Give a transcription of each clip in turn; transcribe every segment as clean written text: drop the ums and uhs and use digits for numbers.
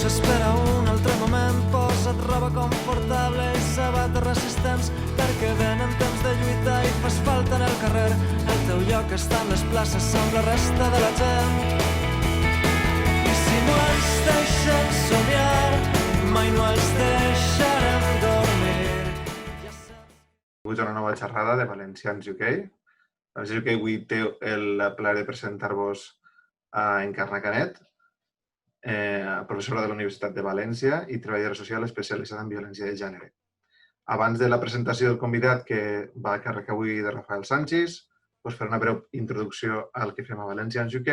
s'espera un altre moment, posa't roba confortable i sabates resistents, perquè venen temps de lluita i fas falta en el carrer. El teu lloc està en les places amb la resta de la gent. I si no els deixem somiar, mai no els deixarem dormir. Avui una nova xerrada de Valencians UK. Valencians UK avui té el plaer de presentar-vos a Encarna Canet, professora de la Universitat de València i treballadora social especialitzada en violència de gènere. Abans de la presentació del convidat que va a càrrec avui de Rafael Sanchis, us faré una breu introducció al que fem a Valencians UK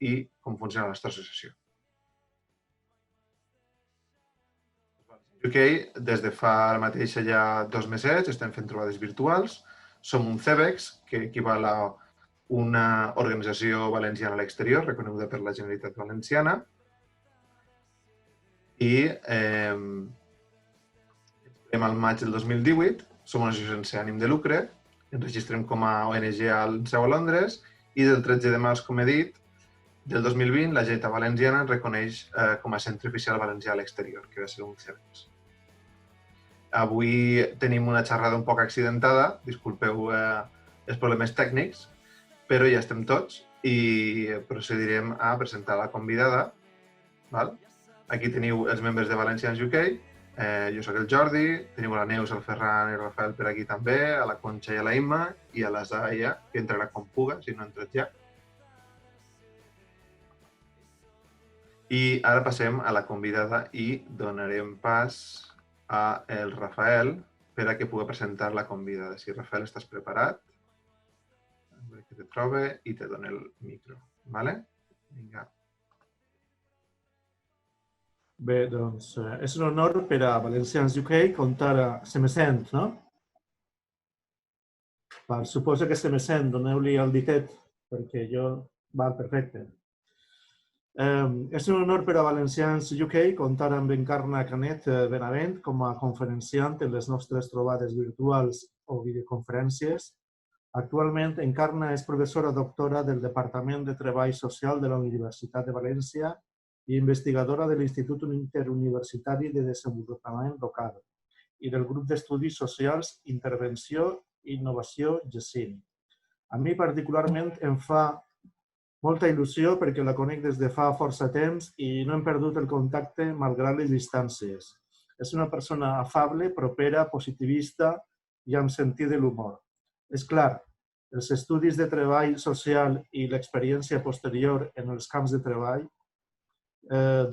i com funciona la nostra associació. UK, des de fa ara mateix ja 2 mesets, estem fent trobades virtuals. Som un CEBEX, que equival a una organització valenciana a l'exterior, reconeguda per la Generalitat Valenciana. I estem al maig del 2018, som una associació sense ànim de lucre, ens registrem com a ONG al seu a Londres i del 13 de març, com he dit, del 2020, la Generalitat Valenciana ens reconeix com a centre oficial valencià a l'exterior, que va ser un CEBEX. Avui tenim una xerrada un poc accidentada, disculpeu els problemes tècnics, però ja estem tots i procedirem a presentar la convidada. Aquí teniu els membres de Valencians UK, jo soc el Jordi, teniu la Neus, el Ferran i el Rafael per aquí també, a la Conxa i a la Imma, i a la Zaya, que entrarà com puga, si no ha entrat ja. I ara passem a la convidada i donarem pas a el Rafael per a que pugui presentar la convidada. Si Rafael estàs preparat, a veure que te trobe i te dono el micro. Vinga. Bé, doncs és un honor per a Valencians UK comptar a... Se me sent, no? Suposo que se me sent, doneu-li el ditet, perquè jo... Val, perfecte. És un honor per a Valencians UK comptar amb Encarna Canet Benavent com a conferenciant en les nostres trobades virtuals o videoconferències. Actualment, Encarna és professora doctora del Departament de Treball Social de la Universitat de València i investigadora de l'Institut Interuniversitari de Desenvolupament Local i del Grup d'Estudis Socials, Intervenció i Innovació GESIN. A mi particularment em fa molta il·lusió perquè la conec des de fa força temps i no hem perdut el contacte malgrat les distàncies. És una persona afable, propera, positivista i amb sentit de l'humor. És clar, els estudis de treball social i l'experiència posterior en els camps de treball,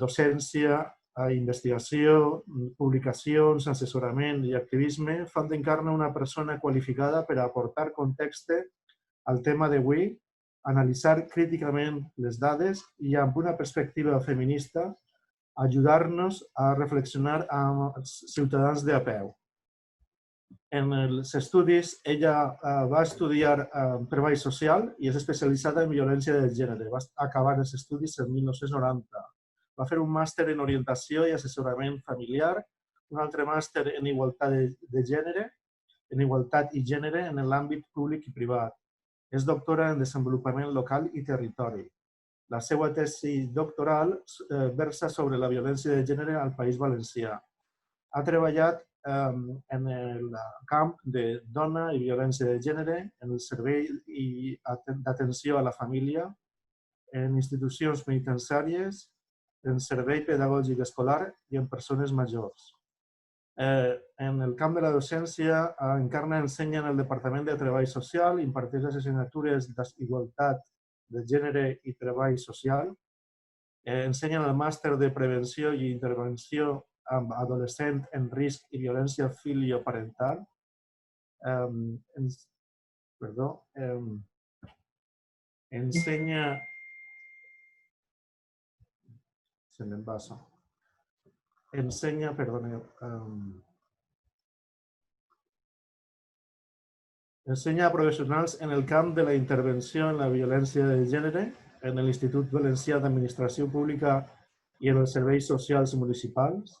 docència, investigació, publicacions, assessorament i activisme fan d'Encarna una persona qualificada per a aportar context al tema d'avui, analitzar críticament les dades i, amb una perspectiva feminista, ajudar-nos a reflexionar amb els ciutadans de a peu. En els estudis, ella va estudiar treball social i és especialitzada en violència de gènere. Va acabar els estudis en 1990. Va fer un màster en orientació i assessorament familiar, un altre màster en igualtat de gènere, en igualtat i gènere en l'àmbit públic i privat. És doctora en desenvolupament local i territori. La seva tesi doctoral versa sobre la violència de gènere al País Valencià. Ha treballat en el camp de dona i violència de gènere, en el servei d'atenció a la família, en institucions penitenciàries, en servei pedagògic escolar i en persones majors. En el camp de la docència, Encarna ensenya en el Departament de Treball Social, imparteix les assignatures d'Igualtat de Gènere i Treball Social, ensenya en el màster de Prevenció i Intervenció amb adolescent en risc i violència filioparental, ensenya... Se me'n passa. Ensenya a professionals en el camp de la intervenció en la violència de gènere, en l'Institut Valencià d'Administració Pública i en els serveis socials municipals,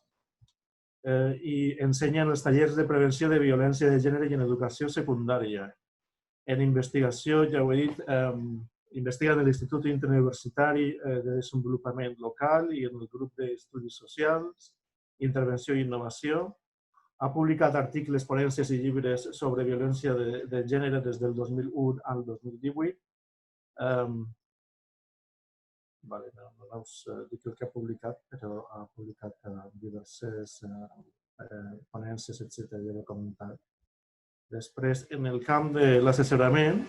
i ensenya en els tallers de prevenció de violència de gènere i en educació secundària. En investigació, ja ho he dit, investiga en l'Institut Interuniversitari de Desenvolupament Local i en el grup d'Estudis Socials, Intervenció i Innovació. Ha publicat articles, ponències i llibres sobre violència de gènere des del 2001 al 2018. No us dic el que ha publicat, però ha publicat diverses ponències, etc. Ja ho he comentat. Després, en el camp de l'assessorament,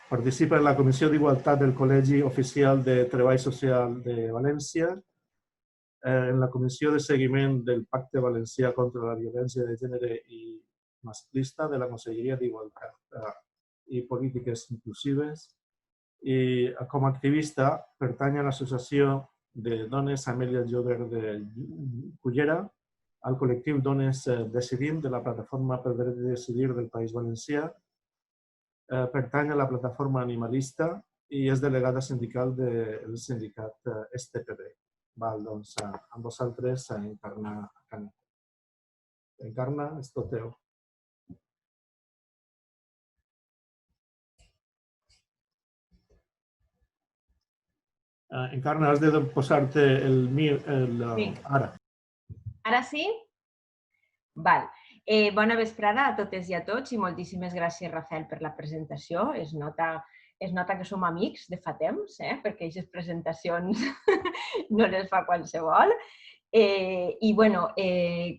participa en la Comissió d'Igualtat del Col·legi Oficial de Treball Social de València, en la Comissió de Seguiment del Pacte Valencià contra la Violència de Gènere i Masclista de la Conselleria d'Igualtat i Polítiques Inclusives, i com a activista pertany a l'Associació de Dones Amèlia Jover de Cullera, al col·lectiu Dones Decidim de la Plataforma pel Dret de Decidir del País Valencià, pertany a la Plataforma Animalista i és delegada sindical del sindicat STPB. Doncs amb vosaltres, Encarna Canet. Encarna, és tot teu. Encarna, has de posar-te el ara. Ara sí? Val. Bona vesprada a totes i a tots i moltíssimes gràcies, Rafael, per la presentació. Es nota que som amics de fa temps, perquè aquestes presentacions no les fa qualsevol. I,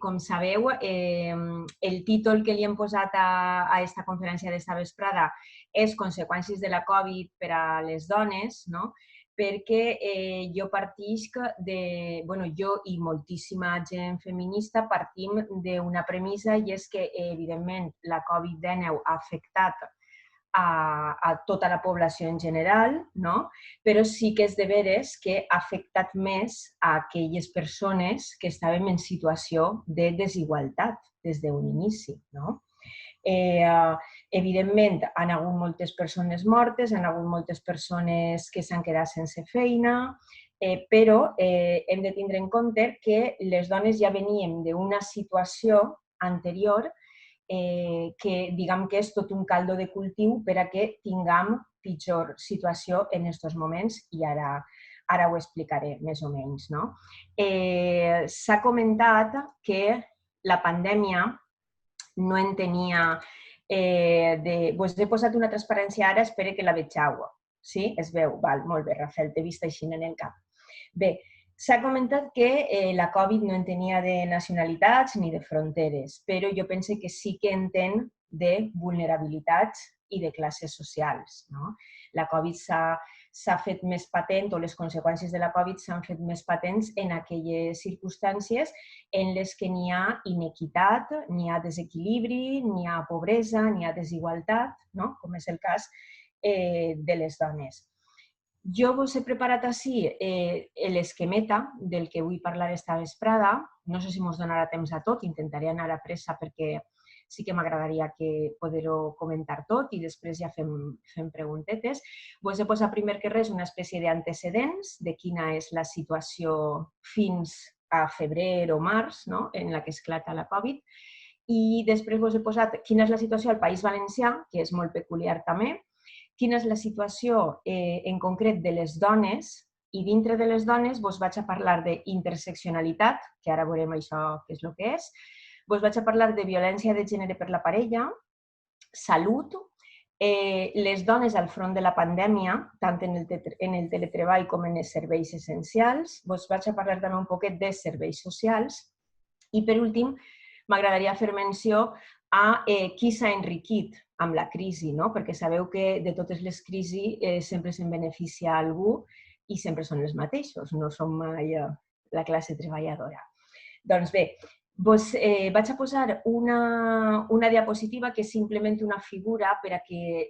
com sabeu, el títol que li hem posat a aquesta conferència d'esta vesprada és Conseqüències de la Covid per a les dones, perquè jo partisc jo i moltíssima gent feminista partim d'una premissa i és que, evidentment, la Covid-19 ha afectat a tota la població en general, però sí que és de veres que ha afectat més a aquelles persones que estaven en situació de desigualtat des d'un inici. Evidentment, han hagut moltes persones mortes, han hagut moltes persones que s'han quedat sense feina, però hem de tindre en compte que les dones ja veníem d'una situació anterior que diguem que és tot un caldo de cultiu per a que tinguem pitjor situació en aquests moments i ara ho explicaré més o menys. S'ha comentat que la pandèmia no en tenia... Us he posat una transparència ara, espero que la vegeu. Sí? Es veu? Molt bé, Rafael, t'he vist així en el cap. Bé, s'ha comentat que la Covid no en tenia de nacionalitats ni de fronteres, però jo penso que sí que entén de vulnerabilitats i de classes socials. La Covid s'ha fet més patent, o les conseqüències de la Covid s'han fet més patents en aquelles circumstàncies en les que n'hi ha inequitat, n'hi ha desequilibri, n'hi ha pobresa, n'hi ha desigualtat, com és el cas de les dones. Jo us he preparat així l'esquemeta del que vull parlar esta vesprada. No sé si ens donarà temps a tot, intentaré anar a pressa perquè sí que m'agradaria poder-ho comentar tot i després ja fem preguntetes. Us he posat primer que res una espècie d'antecedents de quina és la situació fins a febrer o març en la que esclata la Covid i després us he posat quina és la situació al País Valencià, que és molt peculiar també, quina és la situació en concret de les dones i dintre de les dones us vaig a parlar d'interseccionalitat, que ara veurem això què és el que és, us vaig a parlar de violència de gènere per la parella, salut, les dones al front de la pandèmia, tant en el teletreball com en els serveis essencials, us vaig a parlar també un poquet de serveis socials i, per últim, m'agradaria fer menció a qui s'ha enriquit amb la crisi, perquè sabeu que de totes les crisis sempre se'n beneficia algú i sempre són els mateixos, no som mai la classe treballadora. Doncs bé, vaig a posar una diapositiva que és simplement una figura per a que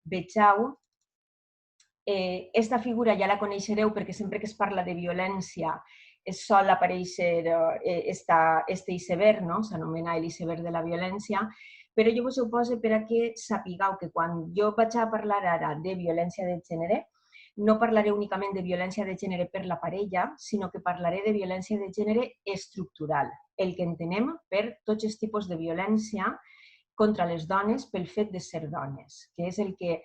vegeu. Aquesta figura ja la coneixereu perquè sempre que es parla de violència sol aparèixer este iceberg, s'anomena l'iceberg de la violència, però jo us ho poso per a que sapigueu que quan jo vaig a parlar ara de violència de gènere, no parlaré únicament de violència de gènere per la parella, sinó que parlaré de violència de gènere estructural, el que entenem per tots els tipus de violència contra les dones pel fet de ser dones, que és el que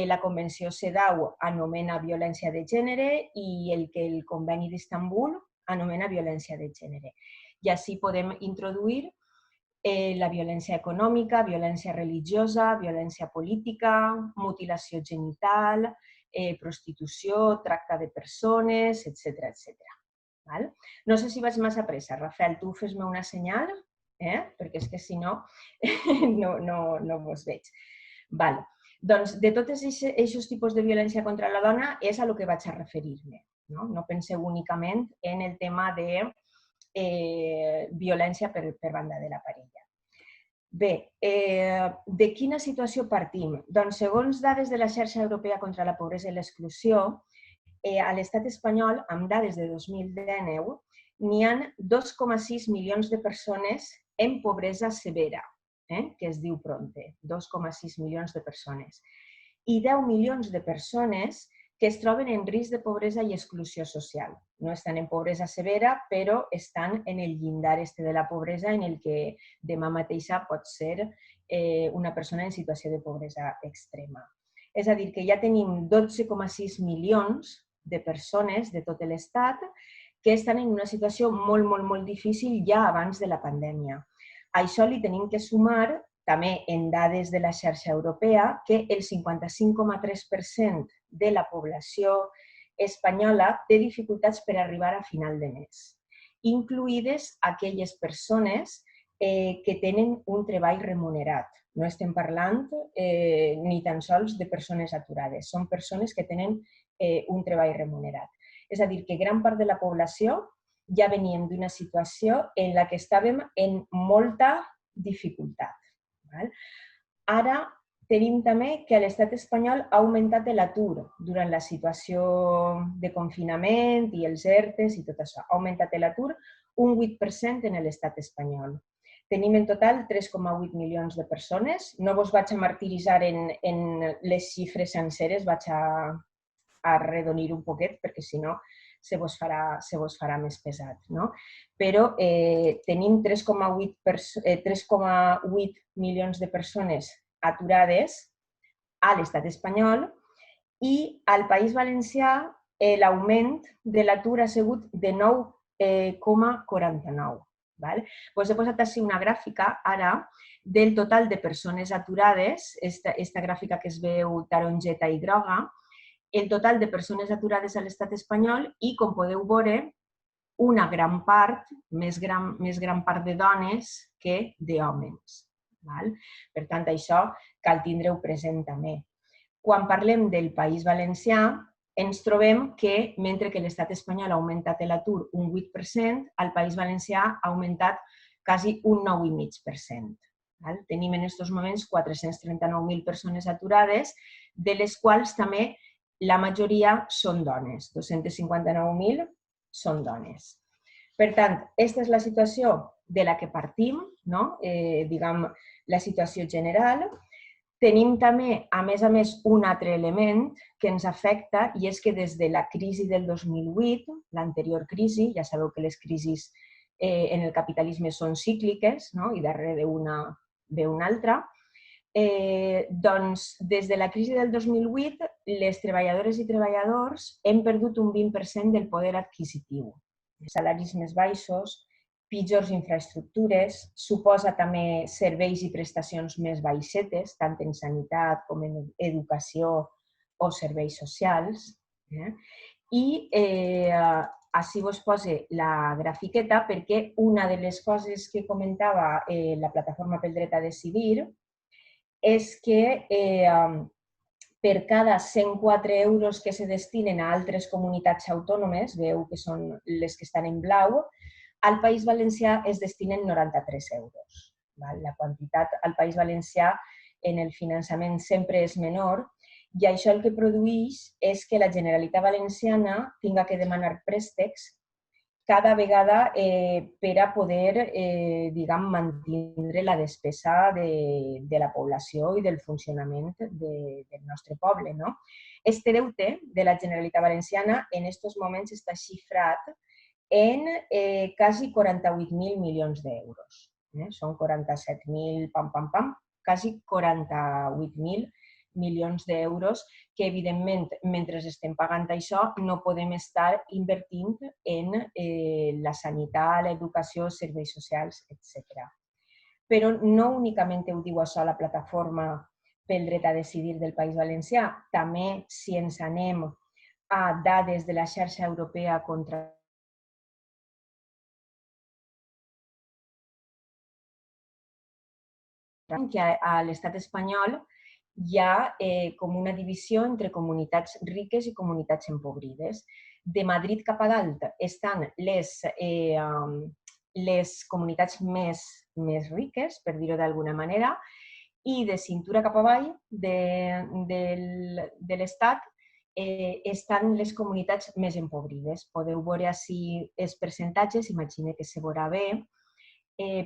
la Convenció CEDAW anomena violència de gènere i el que el Conveni d'Istanbul anomena violència de gènere. I així podem introduir la violència econòmica, violència religiosa, violència política, mutilació genital, prostitució, tracte de persones, etc. No sé si vaig massa pressa. Rafael, tu fes-me una senyal, perquè és que si no, no vos veig. Doncs de tots aquests tipus de violència contra la dona és a lo que vaig a referir-me. No penseu únicament en el tema de violència per banda de la parella. Bé, de quina situació partim? Doncs segons dades de la Xarxa Europea contra la Pobresa i l'Exclusió, a l'estat espanyol, amb dades de 2019, n'hi ha 2,6 milions de persones en pobresa severa, que es diu PRONTE, 2,6 milions de persones, i 10 milions de persones que es troben en risc de pobresa i exclusió social. No estan en pobresa severa, però estan en el llindar de la pobresa en el que demà mateixa pot ser una persona en situació de pobresa extrema. És a dir, que ja tenim 12,6 milions de persones de tot l'Estat que estan en una situació molt difícil ja abans de la pandèmia. A això li tenim que sumar, també en dades de la xarxa europea, que el 55,3% de la població espanyola té dificultats per arribar a final de mes, incluïdes aquelles persones que tenen un treball remunerat. No estem parlant ni tan sols de persones aturades, són persones que tenen un treball remunerat. És a dir, que gran part de la població ja veníem d'una situació en la que estàvem en molta dificultat. Ara tenim també que a l'estat espanyol ha augmentat l'atur durant la situació de confinament i els ERTEs i tot això. Ha augmentat l'atur un 8% en l'estat espanyol. Tenim en total 3,8 milions de persones. No vos vaig a martiritzar en les xifres senceres, vaig a arredonir un poquet perquè si no se vos farà més pesat. Però tenim 3,8 milions de persones aturades a l'estat espanyol i al País Valencià l'augment de l'atur ha sigut de 9,49. He posat així una gràfica ara del total de persones aturades, aquesta gràfica que es veu taronjeta i groga, el total de persones aturades a l'estat espanyol i, com podeu veure, una gran part, més gran part de dones que d'homes. Per tant, això cal tindre-ho present també. Quan parlem del País Valencià, ens trobem que, mentre que l'estat espanyol ha augmentat l'atur un 8%, al País Valencià ha augmentat quasi un 9,5%. Tenim en aquests moments 439.000 persones aturades, de les quals també la majoria són dones, 259.000 són dones. Per tant, aquesta és la situació de la que partim, diguem, la situació general. Tenim també, a més, un altre element que ens afecta i és que des de la crisi del 2008, l'anterior crisi, ja sabeu que les crisis en el capitalisme són cícliques i darrere d'una ve una altra, doncs des de la crisi del 2008 les treballadores i treballadors hem perdut un 20% del poder adquisitiu. Salaris més baixos, pitjors infraestructures, suposa també serveis i prestacions més baixetes, tant en sanitat com en educació o serveis socials. I així vos poso la grafiqueta perquè una de les coses que comentava la Plataforma pel Dret a Decidir és que per cada 104 euros que se destinen a altres comunitats autònomes, veieu que són les que estan en blau, al País Valencià es destinen 93 euros. La quantitat al País Valencià en el finançament sempre és menor i això el que produeix és que la Generalitat Valenciana tinga que demanar préstecs cada vegada per a poder mantenir la despesa de la població i del funcionament del nostre poble. Este deute de la Generalitat Valenciana en aquests moments està xifrat en quasi 48.000 milions d'euros. Són 47.000, quasi 48.000 milions d'euros que, evidentment, mentre estem pagant això, no podem estar invertint en la sanitat, l'educació, serveis socials, etc. Però no únicament ho diu això la plataforma pel dret a decidir del País Valencià, també si ens anem a dades de la xarxa europea contra que a l'estat espanyol hi ha com una divisió entre comunitats riques i comunitats empobrides. De Madrid cap a dalt estan les comunitats més riques, per dir-ho d'alguna manera, i de cintura cap avall de l'estat estan les comunitats més empobrides. Podeu veure ací els percentatges, imagino que se veurà bé,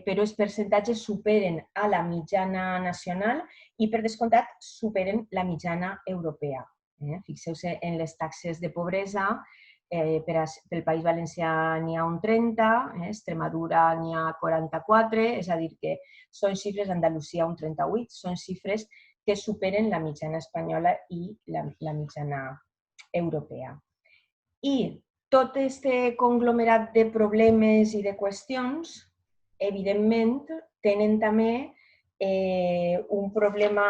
però els percentatges superen a la mitjana nacional i, per descomptat, superen la mitjana europea. Fixeu-se en les taxes de pobresa, pel País Valencià n'hi ha un 30, Extremadura n'hi ha 44, és a dir, que són xifres, Andalusia un 38, són xifres que superen la mitjana espanyola i la mitjana europea. I tot aquest conglomerat de problemes i de qüestions, evidentment, tenen també un problema,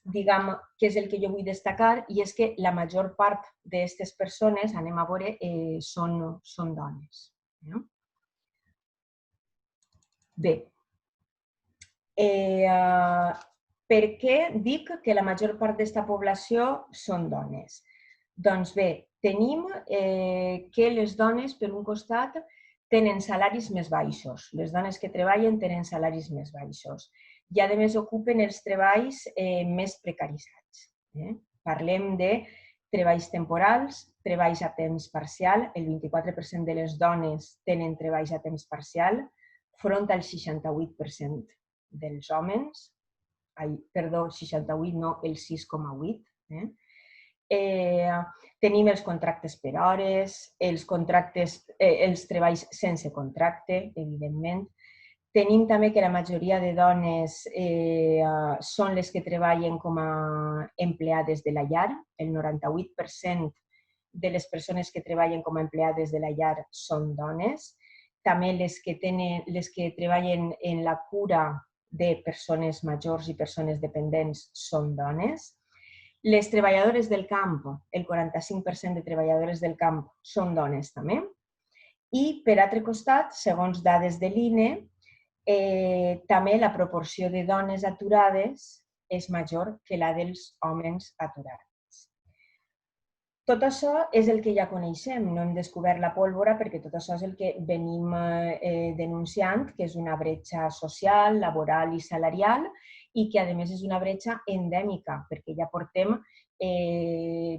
diguem, que és el que jo vull destacar, i és que la major part d'aquestes persones, anem a veure, són dones. Bé, per què dic que la major part d'aquesta població són dones? Doncs bé, tenim que les dones, per un costat, tenen salaris més baixos. Les dones que treballen tenen salaris més baixos i, a més, ocupen els treballs més precaritzats. Parlem de treballs temporals, treballs a temps parcial. El 24% de les dones tenen treballs a temps parcial, front al 68% dels homes. Perdó, 68 no, el 6,8%. Tenim els contractes per hores, els treballs sense contracte, evidentment. Tenim també que la majoria de dones són les que treballen com a empleades de la llar. El 98% de les persones que treballen com a empleades de la llar són dones. També les que treballen en la cura de persones majors i persones dependents són dones. Les treballadores del camp, el 45% de treballadores del camp són dones també. I, per altre costat, segons dades de l'INE, també la proporció de dones aturades és major que la dels homes aturats. Tot això és el que ja coneixem, no hem descobert la pólvora perquè tot això és el que venim denunciant, que és una bretxa social, laboral i salarial, i que, a més, és una bretxa endèmica, perquè ja portem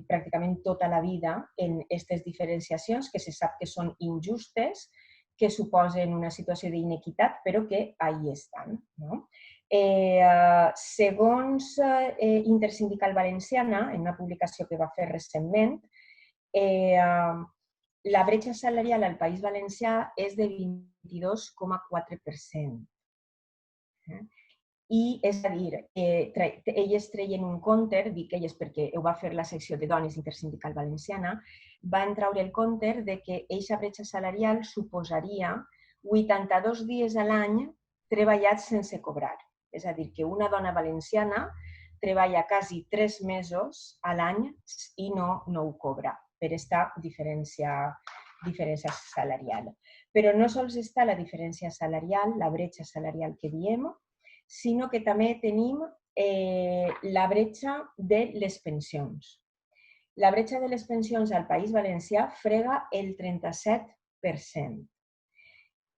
pràcticament tota la vida en aquestes diferenciacions que se sap que són injustes, que suposen una situació d'inequitat, però que ahí estan. Segons Intersindical Valenciana, en una publicació que va fer recentment, la bretxa salarial al País Valencià és de 22,4%. I, és a dir, elles treien un compte, dic elles perquè ho va fer la secció de dones Intersindical Valenciana, van treure el compte que aquesta bretxa salarial suposaria 82 dies a l'any treballats sense cobrar. És a dir, que una dona valenciana treballa quasi 3 mesos a l'any i no ho cobra per aquesta diferència salarial. Però no sols està la diferència salarial, la bretxa salarial que diem, sinó que també tenim la bretxa de les pensions. La bretxa de les pensions al País Valencià frega el 37%.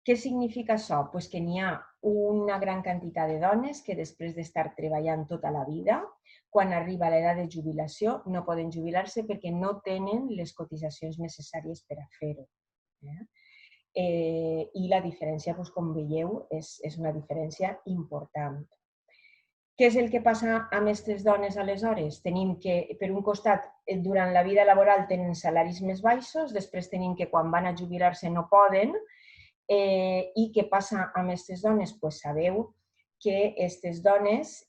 Què significa això? Doncs que n'hi ha una gran quantitat de dones que després d'estar treballant tota la vida, quan arriba l'edat de jubilació, no poden jubilar-se perquè no tenen les cotitzacions necessàries per a fer-ho. I la diferència, com veieu, és una diferència important. Què és el que passa amb aquestes dones aleshores? Tenim que, per un costat, durant la vida laboral tenen salaris més baixos, després tenim que quan van a jubilar-se no poden. I què passa amb aquestes dones? Doncs sabeu que aquestes dones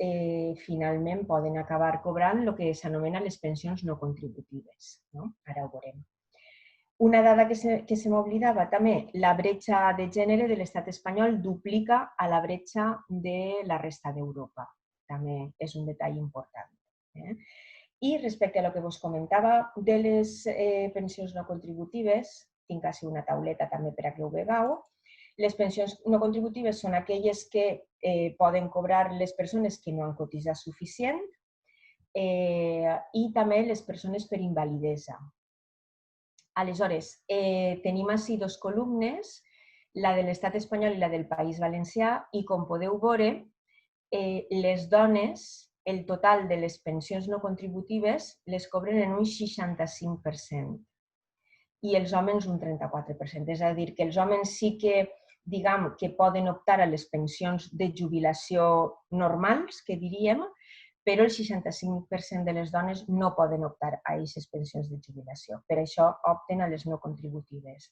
finalment poden acabar cobrant el que s'anomena les pensions no contributives. Ara ho veurem. Una dada que se m'oblidava també, la bretxa de gènere de l'estat espanyol duplica a la bretxa de la resta d'Europa. També és un detall important. I respecte a el que vos comentava de les pensions no contributives, tinc així una tauleta també per a que ho vegeu. Les pensions no contributives són aquelles que poden cobrar les persones que no han cotitzat suficient i també les persones per invalidesa. Aleshores, tenim així dues columnes, la de l'estat espanyol i la del País Valencià, i com podeu veure, les dones, el total de les pensions no contributives les cobren en un 65% i els homes un 34%. És a dir, que els homes sí que, diguem, que poden optar a les pensions de jubilació normals, que diríem, però el 65% de les dones no poden optar a aquestes pensions de jubilació. Per això opten a les no contributives.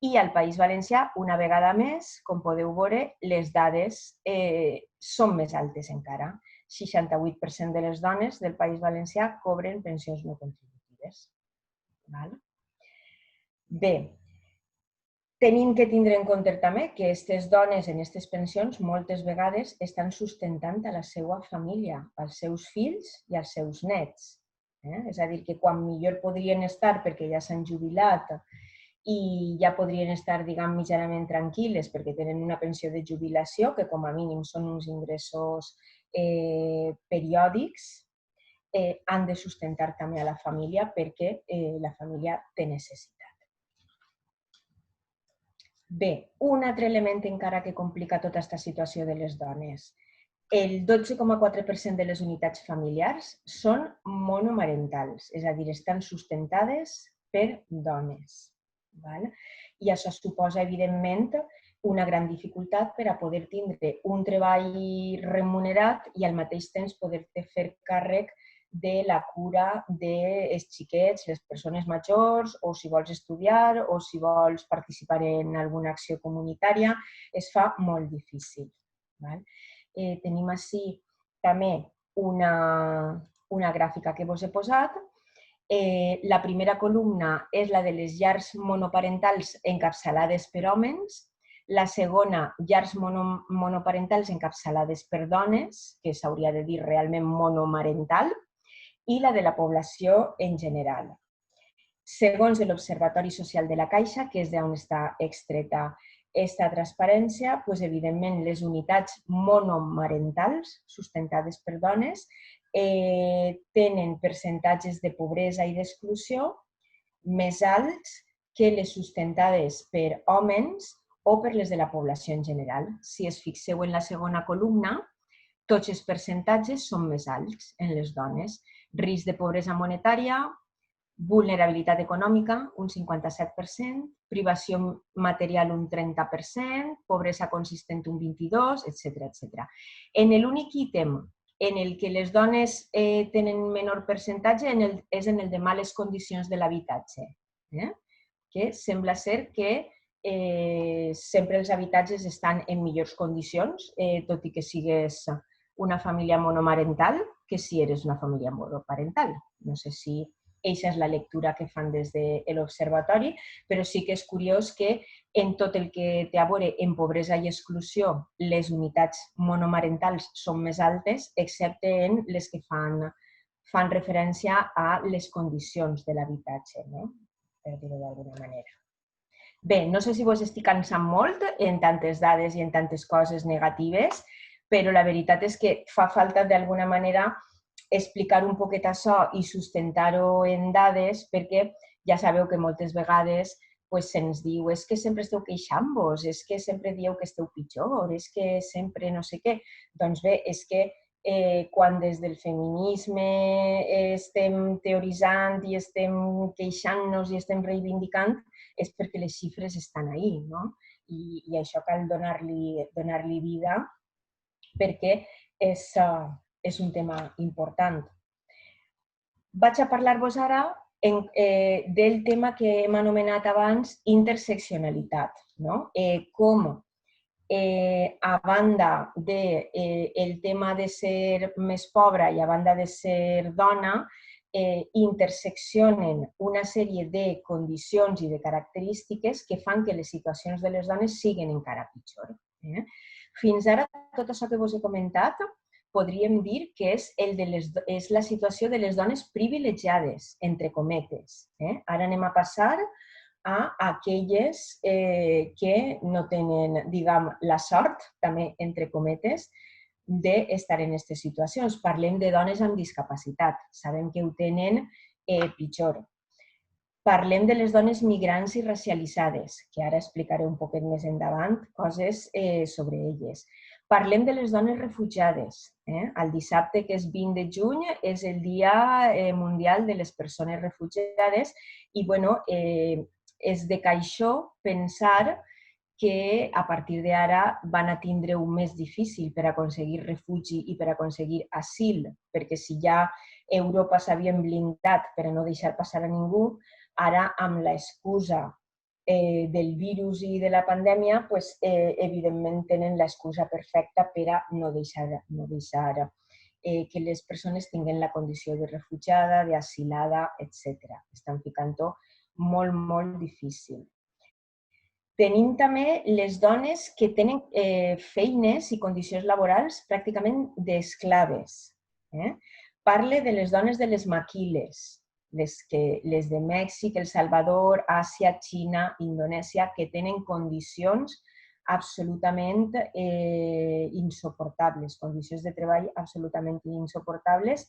I al País Valencià, una vegada més, com podeu veure, les dades són més altes encara. 68% de les dones del País Valencià cobren pensions no contributives. Bé, tenim que tindre en compte també que aquestes dones en aquestes pensions moltes vegades estan sustentant a la seva família, als seus fills i als seus nets. És a dir, que quan millor podrien estar perquè ja s'han jubilat i ja podrien estar, diguem, mitjanament tranquil·les perquè tenen una pensió de jubilació, que com a mínim són uns ingressos periòdics, han de sustentar també a la família perquè la família té necessitat. Bé, un altre element encara que complica tota aquesta situació de les dones. El 12,4% de les unitats familiars són monomarentals, és a dir, estan sustentades per dones. I això suposa, evidentment, una gran dificultat per a poder tindre un treball remunerat i al mateix temps poder-te fer càrrec de la cura dels xiquets, les persones majors, o si vols estudiar o si vols participar en alguna acció comunitària, es fa molt difícil. Tenim ací també una gràfica que vos he posat. La primera columna és la de les llars monoparentals encapçalades per homes, la segona, llars monoparentals encapçalades per dones, que s'hauria de dir realment monomarental, i la de la població en general. Segons l'Observatori Social de la Caixa, que és d'on està extreta aquesta transparència, evidentment les unitats monomarentals sustentades per dones tenen percentatges de pobresa i d'exclusió més alts que les sustentades per homes o per les de la població en general. Si es fixeu en la segona columna, tots els percentatges són més alts en les dones. Risc de pobresa monetària, vulnerabilitat econòmica, un 57%, privació material, un 30%, pobresa consistent, un 22%, etc. En l'únic ítem en el que les dones tenen menor percentatge és en el de males condicions de l'habitatge, que sembla ser que sempre els habitatges estan en millors condicions, tot i que sigues una família monomarental, que si eres una família monoparental. No sé si aquesta és la lectura que fan des de l'observatori, però sí que és curiós que en tot el que té a veure en pobresa i exclusió, les unitats monomarentals són més altes, excepte en les que fan referència a les condicions de l'habitatge, per dir-ho d'alguna manera. Bé, no sé si vos estic cansant molt en tantes dades i en tantes coses negatives, però la veritat és que fa falta d'alguna manera explicar un poquet això i sustentar-ho en dades, perquè ja sabeu que moltes vegades se'ns diu és que sempre esteu queixant-vos, és que sempre dieu que esteu pitjor, és que sempre no sé què. Doncs bé, és que quan des del feminisme estem teoritzant i estem queixant-nos i estem reivindicant, és perquè les xifres estan ahí, no? I això cal donar-li vida perquè és un tema important. Vaig a parlar-vos ara del tema que hem anomenat abans interseccionalitat, com a banda del tema de ser més pobra i a banda de ser dona, interseccionen una sèrie de condicions i de característiques que fan que les situacions de les dones siguin encara pitjor. Fins ara, tot això que vos he comentat, podríem dir que és la situació de les dones privilegiades, entre cometes. Ara anem a passar a aquelles que no tenen, diguem, la sort, també entre cometes, d'estar en aquestes situacions. Parlem de dones amb discapacitat. Sabem que ho tenen pitjor. Parlem de les dones migrants i racialitzades, que ara explicaré un poquet més endavant coses sobre elles. Parlem de les dones refugiades. El dissabte, que és 20 de juny, és el Dia Mundial de les Persones Refugiades i és de caixó pensar que a partir d'ara van a tindre un més difícil per aconseguir refugi i per aconseguir asil, perquè si ja Europa s'havien blindat per a no deixar passar a ningú, ara amb l'excusa del virus i de la pandèmia, evidentment tenen l'excusa perfecta per a no deixar que les persones tinguin la condició de refugiada, d'asilada, etc. Estan ficant-ho molt, molt difícil. Tenim també les dones que tenen feines i condicions laborals pràcticament d'esclaves. Parle de les dones de les maquiles, les de Mèxic, El Salvador, Àsia, Xina, Indonèsia, que tenen condicions absolutament insuportables, condicions de treball absolutament insuportables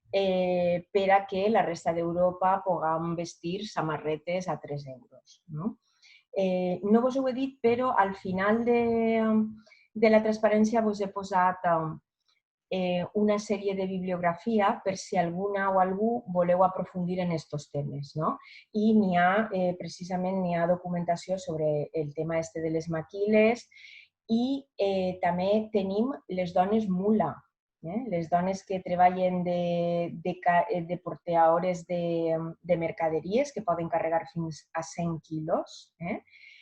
per a que la resta d'Europa puguem vestir samarretes a 3 euros. No vos ho he dit, però al final de la transparència vos he posat una sèrie de bibliografia per si alguna o algú voleu aprofundir en aquests temes. I precisament n'hi ha documentació sobre el tema de les maquiles i també tenim les dones mula, les dones que treballen de porteadores de mercaderies que poden carregar fins a 100 quilos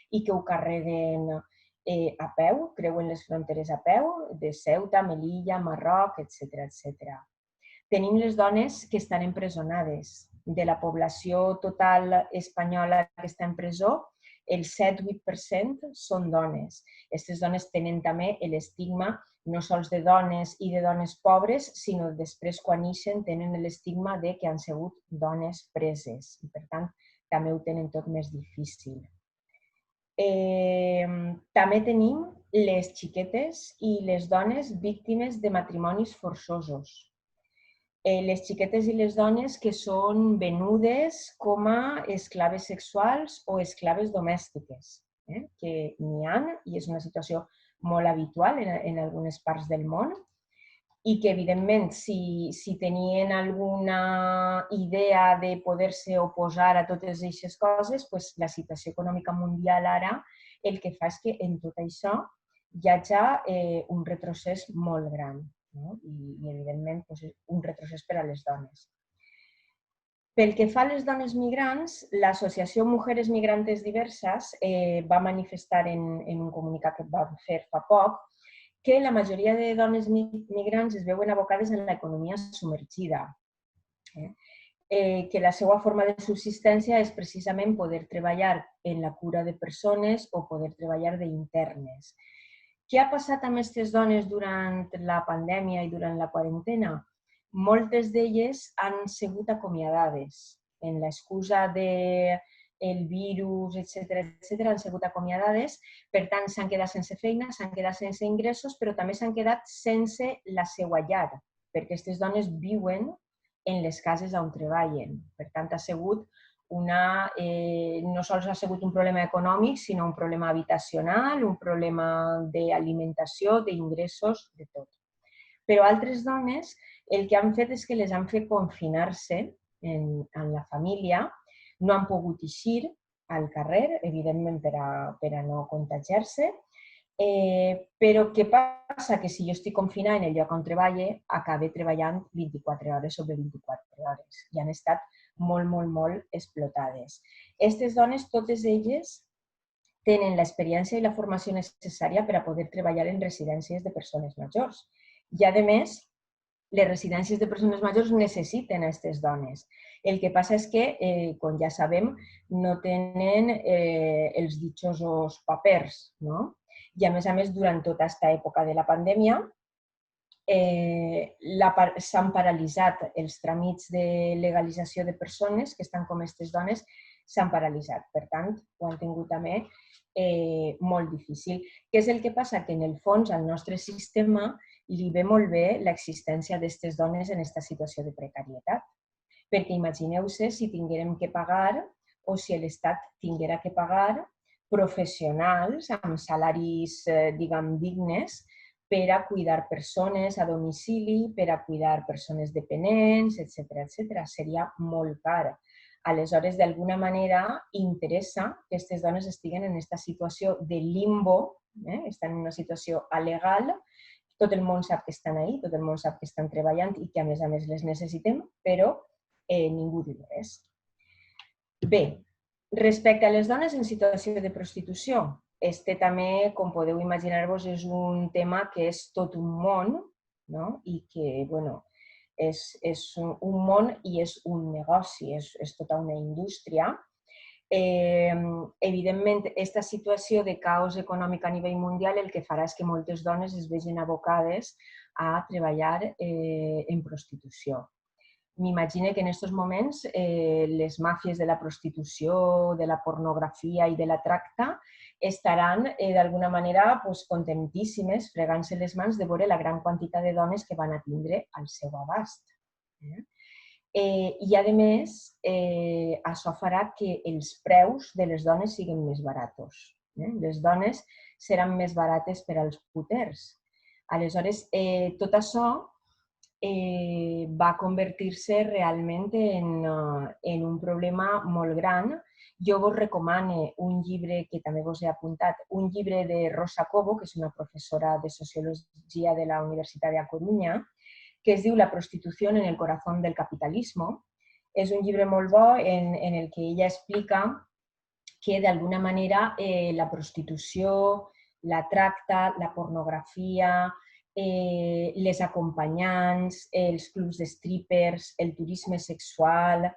i que ho carreguen a peu, creuen les fronteres a peu, de Ceuta, Melilla, Marroc, etc. Tenim les dones que estan empresonades. De la població total espanyola que està en presó, el 7-8% són dones. Aquestes dones tenen també l'estigma no sols de dones i de dones pobres, sinó després quan neixen tenen l'estigma que han sigut dones preses i per tant també ho tenen tot més difícil. També tenim les xiquetes i les dones víctimes de matrimonis forçosos. Les xiquetes i les dones que són venudes com a esclaves sexuals o esclaves domèstiques, que n'hi ha i és una situació molt habitual en algunes parts del món i que, evidentment, si tenien alguna idea de poder-se oposar a totes aquestes coses, la situació econòmica mundial ara el que fa és que en tot això hi hagi un retrocés molt gran i, evidentment, un retrocés per a les dones. Pel que fa a les dones migrants, l'associació Mujeres Migrantes Diversas va manifestar en un comunicat que va fer fa poc que la majoria de dones migrants es veuen abocades en l'economia submergida, que la seva forma de subsistència és precisament poder treballar en la cura de persones o poder treballar d'internes. Què ha passat amb aquestes dones durant la pandèmia i durant la quarantena? Moltes d'elles han sigut acomiadades. En l'excusa del virus, etc., han sigut acomiadades, per tant s'han quedat sense feina, s'han quedat sense ingressos, però també s'han quedat sense la seva llar, perquè aquestes dones viuen en les cases on treballen. Per tant, no sols ha sigut un problema econòmic, sinó un problema habitacional, un problema d'alimentació, d'ingressos, de tot. Però altres dones el que han fet és que les han fet confinar-se en la família, no han pogut eixir al carrer, evidentment per a no contagiar-se, però què passa? Que si jo estic confinada en el lloc on treballo, acabo treballant 24 hores sobre 24 hores i han estat molt explotades. Aquestes dones, totes elles, tenen l'experiència i la formació necessària per a poder treballar en residències de persones majors. I, a més, les residències de persones majors necessiten a aquestes dones. El que passa és que, com ja sabem, no tenen els ditxosos papers, no? I, a més, durant tota aquesta època de la pandèmia, s'han paralitzat els tràmits de legalització de persones que estan com aquestes dones, s'han paralitzat. Per tant, ho han tingut també molt difícil. Què és el que passa? Que en el fons al nostre sistema li ve molt bé l'existència d'aquestes dones en aquesta situació de precarietat. Perquè imagineu-se si tinguérem que pagar o si l'Estat tinguera que pagar professionals amb salaris, diguem, dignes per a cuidar persones a domicili, per a cuidar persones dependents, etc. Seria molt car. Aleshores, d'alguna manera, interessa que aquestes dones estiguen en aquesta situació de limbo, estan en una situació alegal, tot el món sap que estan ahí, tot el món sap que estan treballant i que, a més, les necessitem, però ningú diu res. Bé, respecte a les dones en situació de prostitució, este també, com podeu imaginar-vos, és un tema que és tot un món, no? I que, bueno, és un món i és un negoci, és tota una indústria. Evidentment, aquesta situació de caos econòmic a nivell mundial el que farà és que moltes dones es vegin abocades a treballar en prostitució. M'imagino que en aquests moments les màfies de la prostitució, de la pornografia i de la tracta estaran d'alguna manera contentíssimes, fregant-se les mans de veure la gran quantitat de dones que van a tindre al seu abast. I, a més, això farà que els preus de les dones siguin més baratos. Les dones seran més barates per als puters. Aleshores, tot això va convertir-se realment en un problema molt gran. Jo vos recomano un llibre que també vos he apuntat, un llibre de Rosa Cobo, que és una professora de Sociologia de la Universitat de Coruña, que es diu La prostitució en el corazón del capitalismo. És un llibre molt bo en el que ella explica que, d'alguna manera, la prostitució, la tracta, la pornografia, les acompanyants, els clubs de strippers, el turisme sexual,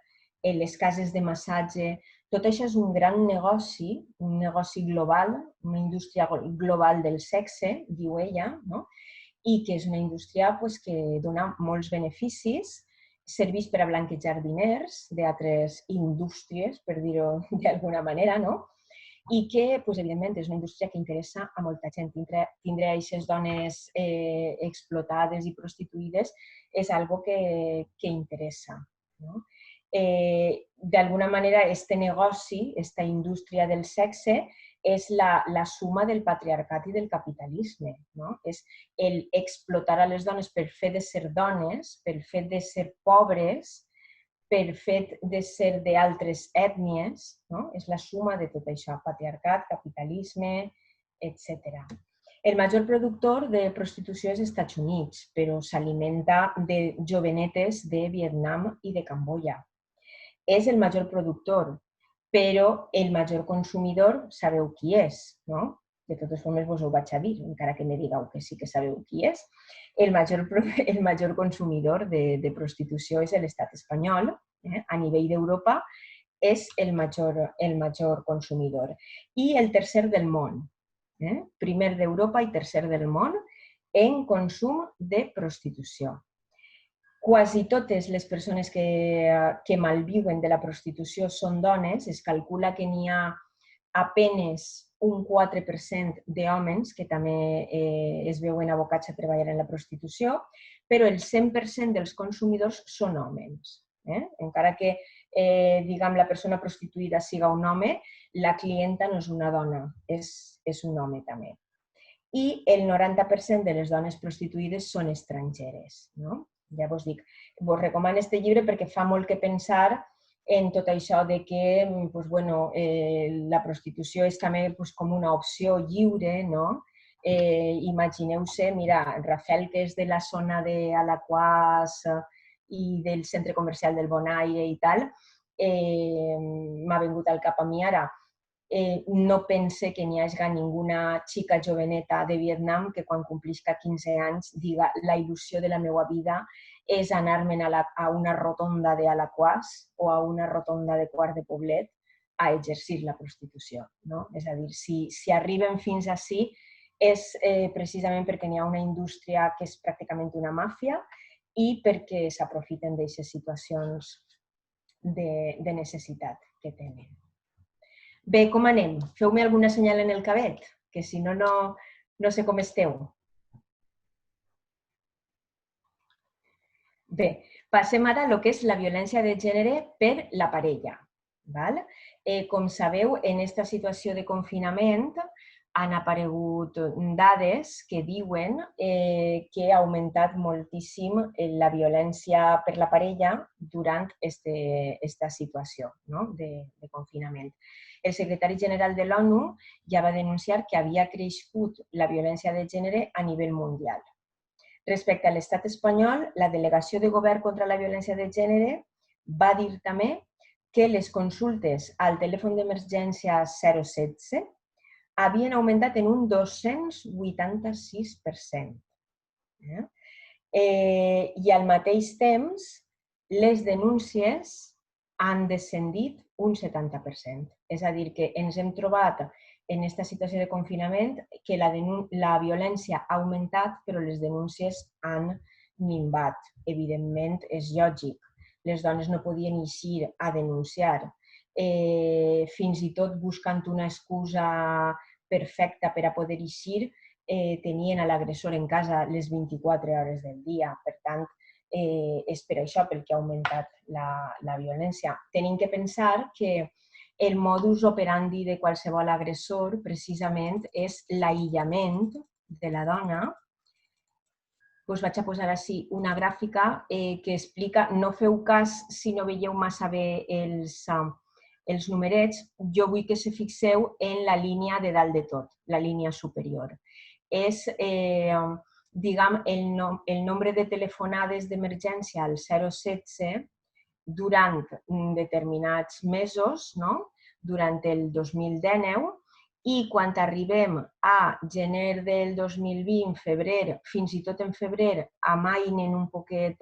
les cases de massatge, tot això és un gran negoci global, una indústria global del sexe, diu ella, i que és una indústria que dona molts beneficis, serveix per a blanquejar diners d'altres indústries, per dir-ho d'alguna manera, i que, evidentment, és una indústria que interessa a molta gent. Tindre aquestes dones explotades i prostituïdes és una cosa que interessa. D'alguna manera, aquest negoci, aquesta indústria del sexe, és la suma del patriarcat i del capitalisme. És explotar a les dones per fet de ser dones, per fet de ser pobres, per fet de ser d'altres ètnies, és la suma de tot això, patriarcat, capitalisme, etc. El major productor de prostitució és als Estats Units, però s'alimenta de jovenetes de Vietnam i de Camboya. És el major productor, però el major consumidor sabeu qui és, no? De totes formes vos ho vaig a dir, encara que me digueu que sí que sabeu qui és. El major consumidor de prostitució és l'estat espanyol. A nivell d'Europa és el major consumidor. I el tercer del món. Primer d'Europa i tercer del món en consum de prostitució. Quasi totes les persones que malviuen de la prostitució són dones. Es calcula que n'hi ha apenas un 4% d'homes que també es veuen abocats a treballar en la prostitució, però el 100% dels consumidors són homes. Encara que, diguem, la persona prostituïda siga un home, la clienta no és una dona, és un home també. I el 90% de les dones prostituïdes són estrangeres. Ja vos dic, vos recomano aquest llibre perquè fa molt que pensar en tot això de que la prostitució és també com una opció lliure. Imagineu-se, mira, Rafael, que és de la zona d'Alaquàs i del centre comercial del Bonaire i tal, m'ha vingut al cap a mi ara. no pense que n'hi hagi ninguna xica joveneta de Vietnam que quan complisca 15 anys diga la il·lusió de la meva vida és anar-me'n a una rotonda d'Alaquàs o a una rotonda de Quart de Poblet a exercir la prostitució. És a dir, si arriben fins ací és precisament perquè n'hi ha una indústria que és pràcticament una màfia i perquè s'aprofiten d'aquestes situacions de necessitat que tenen. Bé, com anem? Feu-me alguna senyal en el cabet, que si no, no sé com esteu. Bé, passem ara a lo que és la violència de gènere per la parella. Com sabeu, en aquesta situació de confinament han aparegut dades que diuen que ha augmentat moltíssim la violència per la parella durant aquesta situació de confinament. El secretari general de l'ONU ja va denunciar que havia crescut la violència de gènere a nivell mundial. Respecte a l'estat espanyol, la Delegació de Govern contra la Violència de Gènere va dir també que les consultes al telèfon d'emergència 016 havien augmentat en un 286%. I al mateix temps, les denúncies han descendit un 70%. És a dir, que ens hem trobat en aquesta situació de confinament que la violència ha augmentat, però les denúncies han minvat. Evidentment, és lògic. Les dones no podien eixir a denunciar. Fins i tot buscant una excusa perfecta per a poder eixir, tenien l'agressor en casa les 24 hores del dia. Per tant, és per això pel que ha augmentat la violència. Tenim que pensar que el modus operandi de qualsevol agressor precisament és l'aïllament de la dona. Us vaig a posar així una gràfica que explica, no feu cas si no veieu massa bé els numerets, jo vull que se fixeu en la línia de dalt de tot, la línia superior. És, diguem, el nombre de telefonades d'emergència al 016 durant determinats mesos, durant el 2019, i quan arribem a gener del 2020, febrer, fins i tot en febrer, amainen un poquet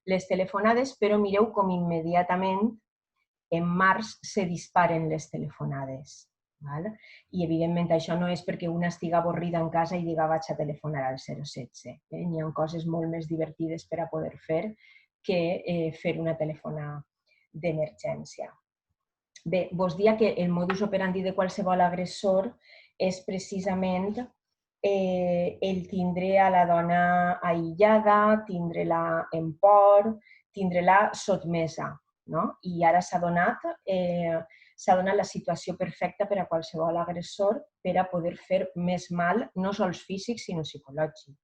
les telefonades, però mireu com immediatament en març se disparen les telefonades. I, evidentment, això no és perquè una estigui avorrida en casa i diga vaig a telefonar al 016. N'hi ha coses molt més divertides per a poder fer que fer una telefona d'emergència. Bé, vos dia que el modus operandi de qualsevol agressor és precisament el tindre a la dona aïllada, tindre-la en por, tindre-la sotmesa. I ara s'ha donat la situació perfecta per a qualsevol agressor per a poder fer més mal, no sols físic, sinó psicològic.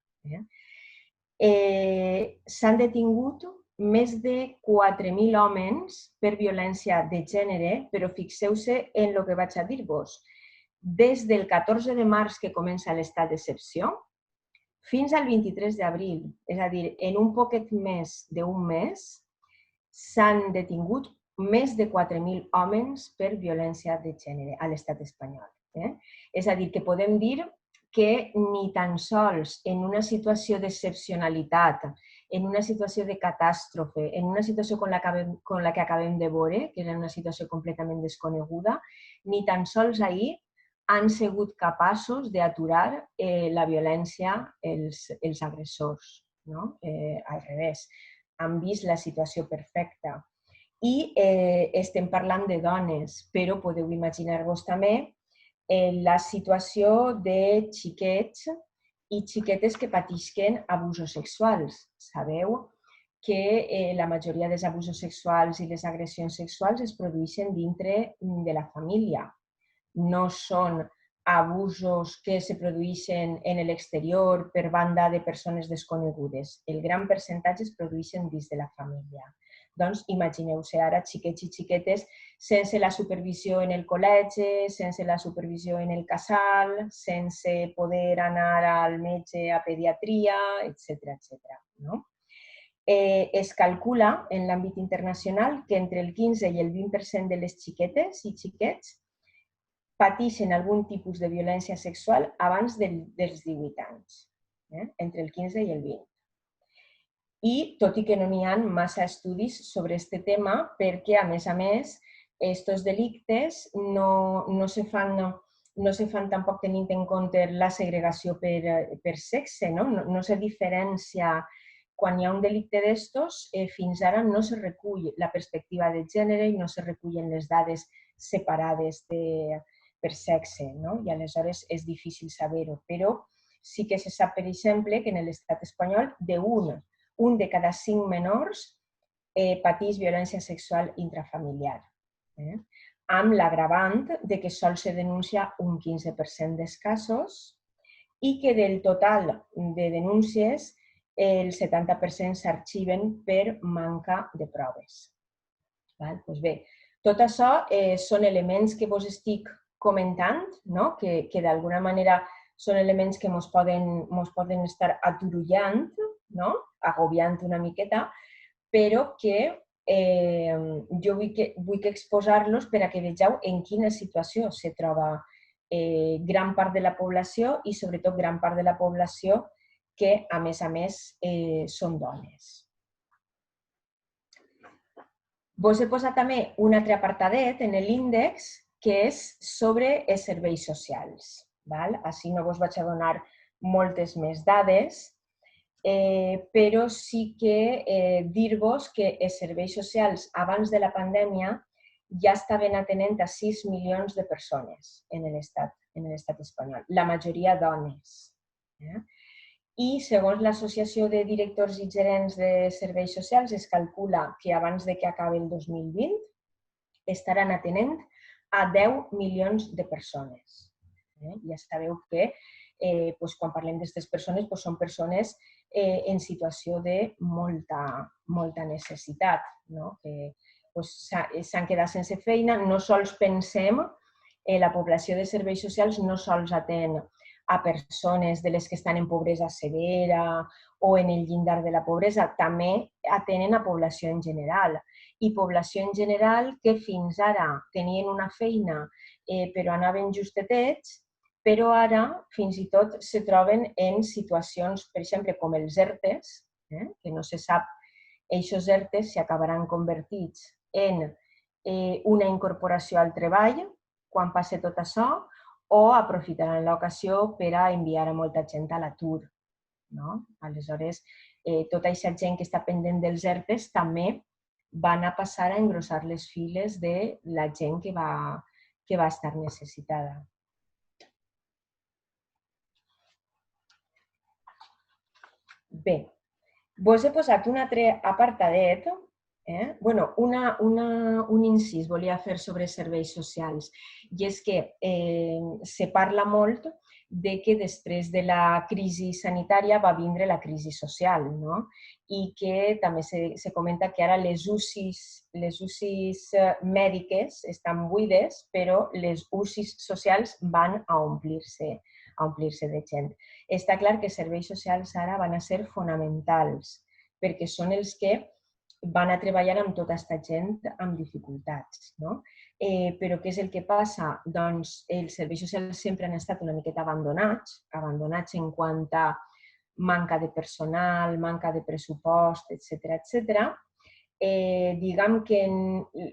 S'han detingut més de 4.000 homes per violència de gènere, però fixeu-se en el que vaig a dir-vos. Des del 14 de març que comença l'estat d'excepció fins al 23 d'abril, és a dir, en un poquet més d'un mes, s'han detingut més de 4.000 homes per violència de gènere a l'estat espanyol. És a dir, que podem dir que ni tan sols en una situació d'excepcionalitat, en una situació de catàstrofe, en una situació com la que acabem de veure, que era una situació completament desconeguda, ni tan sols ahir han sigut capaços d'aturar la violència els agressors. Al revés, han vist la situació perfecta. I estem parlant de dones, però podeu imaginar-vos també la situació de xiquets i xiquetes que patisquen abusos sexuals. Sabeu que la majoria dels abusos sexuals i les agressions sexuals es produeixen dintre de la família. No són abusos que se produeixen en l'exterior per banda de persones desconegudes. El gran percentatge es produeixen dins de la família. Doncs imagineu-se ara xiquets i xiquetes sense la supervisió en el col·legi, sense la supervisió en el casal, sense poder anar al metge a pediatria, etc. Es calcula en l'àmbit internacional que entre el 15 i el 20% de les xiquetes i xiquets pateixen algun tipus de violència sexual abans dels 18 anys, entre el 15 i el 20. I tot i que no n'hi ha massa estudis sobre aquest tema, perquè, a més, aquests delictes no se fan tampoc tenint en compte la segregació per sexe, no se diferencia. Quan hi ha un delicte d'estos, fins ara no se recull la perspectiva de gènere i no se recullen les dades separades per sexe, i aleshores és difícil saber-ho. Però sí que se sap, per exemple, que en l'estat espanyol un de cada 5 menors pateix violència sexual intrafamiliar, amb l'agravant de que sol se denuncia un 15% dels casos i que del total de denúncies el 70% s'arxiven per manca de proves. Bé, tot això són elements que vos estic comentant, que d'alguna manera són elements que ens poden estar aturullant, agobiant una miqueta, però que jo vull exposar-los per a que vegeu en quina situació se troba gran part de la població i sobretot gran part de la població que, a més, són dones. Vos he posat també un altre apartadet en l'índex que és sobre els serveis socials. Així no vos vaig a donar moltes més dades, però sí que dir-vos que els serveis socials abans de la pandèmia ja estaven atenent a 6 milions de persones en l'estat espanyol, la majoria dones. I segons l'Associació de Directors i Gerents de Serveis Socials es calcula que abans que acabi el 2020 estaran atenent a 10 milions de persones. Ja sabeu que quan parlem d'aquestes persones són persones en situació de molta necessitat, que s'han quedat sense feina. No sols pensem, la població de serveis socials no sols atén a persones de les que estan en pobresa severa o en el llindar de la pobresa, també atenen a població en general. I població en general que fins ara tenien una feina però anaven justetets, però ara fins i tot se troben en situacions, per exemple, com els ERTEs, que no se sap, aquests ERTEs s'acabaran convertits en una incorporació al treball quan passi tot això, o aprofitaran l'ocasió per a enviar a molta gent a l'atur. Aleshores, tota aquesta gent que està pendent dels ERTEs també van a passar a engrossar les files de la gent que va estar necessitada. Bé, vos he posat un altre apartadet, un incís volia fer sobre serveis socials, i és que se parla molt que després de la crisi sanitària va vindre la crisi social, i que també se comenta que ara les UCIs mèdiques estan buides, però les UCIs socials van a omplir-se de gent. Està clar que els serveis socials ara van a ser fonamentals, perquè són els que van a treballar amb tota aquesta gent amb dificultats. Però què és el que passa? Doncs els serveis socials sempre han estat una miqueta abandonats en quant a manca de personal, manca de pressupost, etc. Diguem que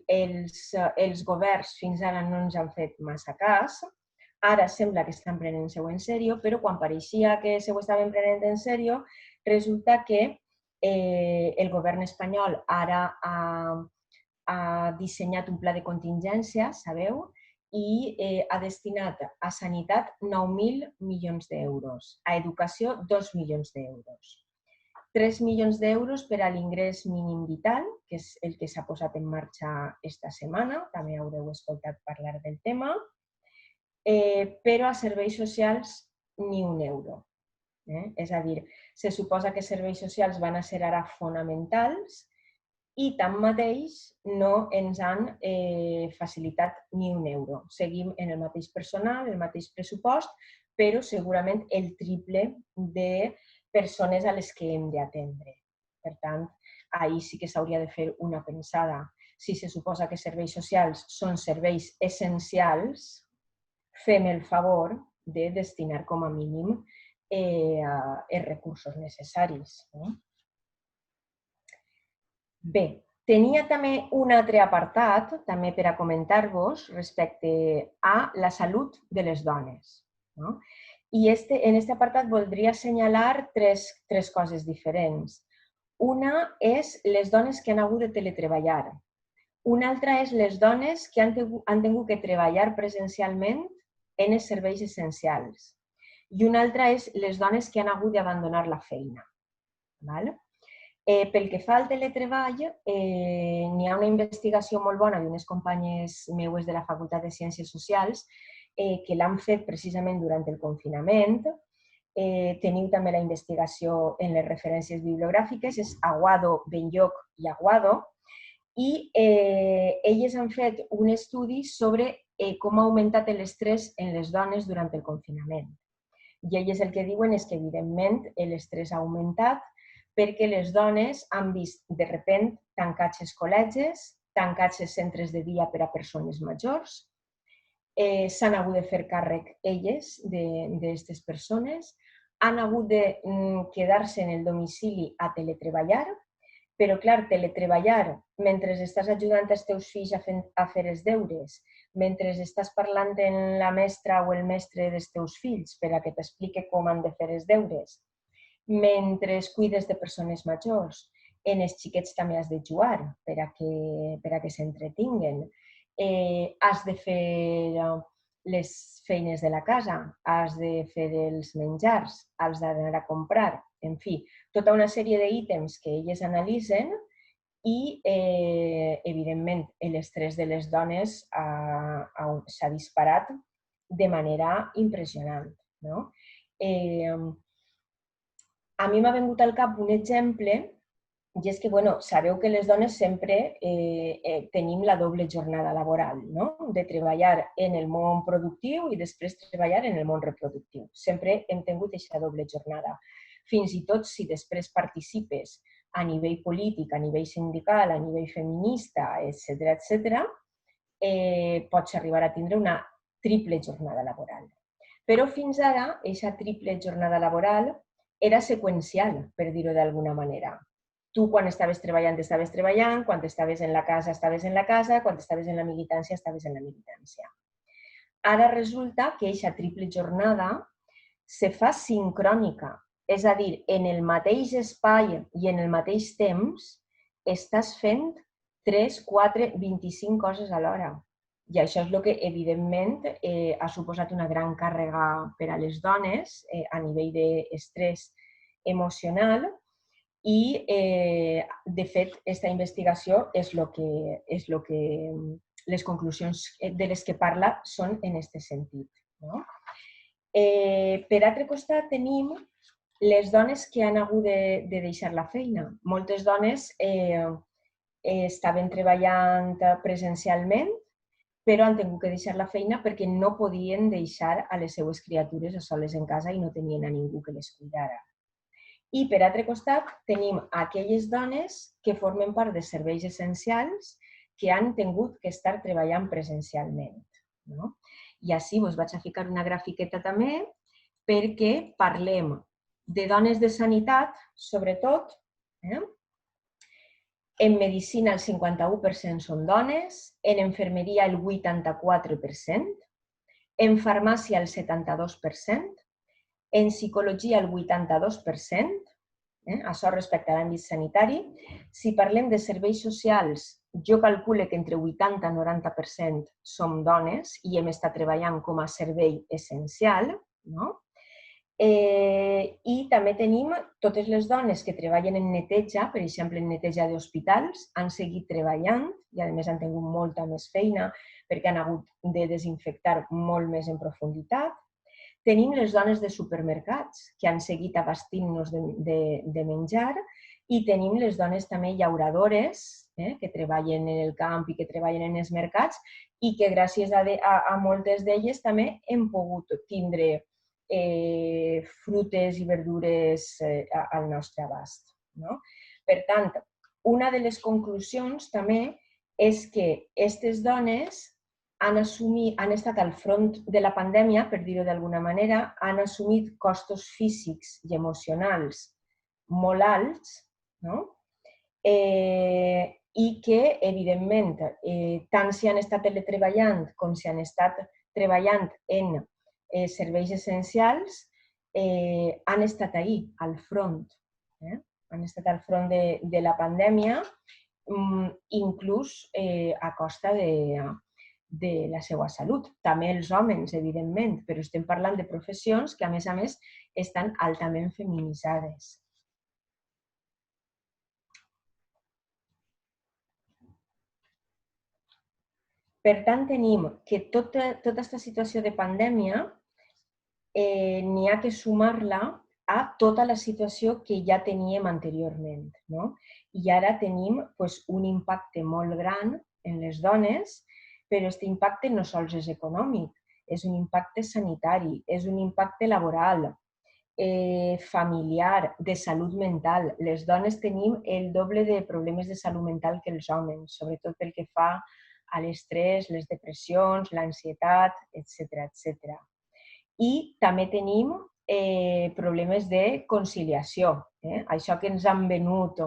els governs fins ara no ens han fet massa cas. Ara sembla que estan prenent-se-ho en sèrio, però quan pareixia que se ho estaven prenent en sèrio, resulta que el govern espanyol ara ha dissenyat un pla de contingència, sabeu, i ha destinat a sanitat 9.000 milions d'euros, a educació 2 milions d'euros. 3 milions d'euros per a l'ingrés mínim vital, que és el que s'ha posat en marxa esta setmana, també haureu escoltat parlar del tema, però a serveis socials ni un euro. És a dir, se suposa que serveis socials van a ser ara fonamentals i tanmateix no ens han facilitat ni un euro. Seguim en el mateix personal, el mateix pressupost, però segurament el triple de persones a les que hem d'atendre. Per tant, ahir sí que s'hauria de fer una pensada. Si se suposa que serveis socials són serveis essencials, fem el favor de destinar com a mínim els recursos necessaris. Bé, tenia també un altre apartat, també per a comentar-vos, respecte a la salut de les dones. I en aquest apartat voldria assenyalar tres coses diferents. Una és les dones que han hagut de teletreballar. Una altra és les dones que han tingut que treballar presencialment en els serveis essencials. I una altra és les dones que han hagut d'abandonar la feina. Pel que fa al teletreball, n'hi ha una investigació molt bona d'unes companyes meues de la Facultat de Ciències Socials que l'han fet precisament durant el confinament. Teniu també la investigació en les referències bibliogràfiques, és Aguado, Benlloch i Aguado, i elles han fet un estudi sobre com ha augmentat l'estrès en les dones durant el confinament. I elles el que diuen és que, evidentment, l'estrès ha augmentat perquè les dones han vist, de sobte, tancats els col·legis, tancats els centres de dia per a persones majors, s'han hagut de fer càrrec elles d'aquestes persones, han hagut de quedar-se en el domicili a teletreballar, però, clar, teletreballar mentre estàs ajudant els teus fills a fer els deures, mentre estàs parlant amb la mestra o el mestre dels teus fills per a que t'expliqui com han de fer els deures, mentre cuides de persones majors, en els xiquets també has de jugar per a que s'entretinguen, has de fer les feines de la casa, has de fer els menjars, has d'anar a comprar, en fi, tota una sèrie d'ítems que elles analitzen i, evidentment, l'estrès de les dones s'ha disparat de manera impressionant. A mi m'ha vingut al cap un exemple, i és que, sabeu que les dones sempre tenim la doble jornada laboral, de treballar en el món productiu i després treballar en el món reproductiu. Sempre hem tingut aquesta doble jornada. Fins i tot si després participes a nivell polític, a nivell sindical, a nivell feminista, etc., pots arribar a tindre una triple jornada laboral. Però fins ara, aquesta triple jornada laboral era seqüencial, per dir-ho d'alguna manera. Tu, quan estaves treballant, quan estaves en la casa, estaves en la casa, quan estaves en la militància, estaves en la militància. Ara resulta que aquesta triple jornada se fa sincrònica, és a dir, en el mateix espai i en el mateix temps estàs fent 3, 4, 25 coses alhora. I això és el que, evidentment, ha suposat una gran càrrega per a les dones a nivell d'estrès emocional i, de fet, aquesta investigació és el que les conclusions de les que parla són en aquest sentit. Per altre costat, tenim les dones que han hagut de deixar la feina. Moltes dones estaven treballant presencialment, però han hagut de deixar la feina perquè no podien deixar a les seues criatures a soles en casa i no tenien a ningú que les cuidara. I, per altre costat, tenim aquelles dones que formen part de serveis essencials que han hagut que estar treballant presencialment. I així us vaig a ficar una grafiqueta també perquè parlem de dones de sanitat, sobretot. En medicina el 51% són dones, en infermeria el 84%, en farmàcia el 72%, en psicologia el 82%, això respecte a l'àmbit sanitari. Si parlem de serveis socials, jo calculo que entre 80 i 90% som dones i hem estat treballant com a servei essencial. I també tenim totes les dones que treballen en neteja, per exemple, en neteja d'hospitals, han seguit treballant i, a més, han tingut molta més feina perquè han hagut de desinfectar molt més en profunditat. Tenim les dones de supermercats que han seguit abastint-nos de menjar i tenim les dones també llauradores que treballen en el camp i que treballen en els mercats i que gràcies a moltes d'elles també hem pogut tindre frutes i verdures al nostre abast. Per tant, una de les conclusions també és que aquestes dones han estat al front de la pandèmia, per dir-ho d'alguna manera, han assumit costos físics i emocionals molt alts, no? I que, evidentment, tant si han estat teletreballant com si han estat treballant en serveis essencials, han estat ahí, al front. Han estat al front de la pandèmia, inclús a costa de la seva salut. També els homes, evidentment, però estem parlant de professions que, a més, estan altament feminitzades. Per tant, tenim que tota aquesta situació de pandèmia n'hi ha que sumar-la a tota la situació que ja teníem anteriorment. I ara tenim un impacte molt gran en les dones, però aquest impacte no sols és econòmic, és un impacte sanitari, és un impacte laboral, familiar, de salut mental. Les dones tenim el doble de problemes de salut mental que els homes, sobretot pel que fa a l'estrès, les depressions, l'ansietat, etc. I també tenim problemes de conciliació. Això que ens han venut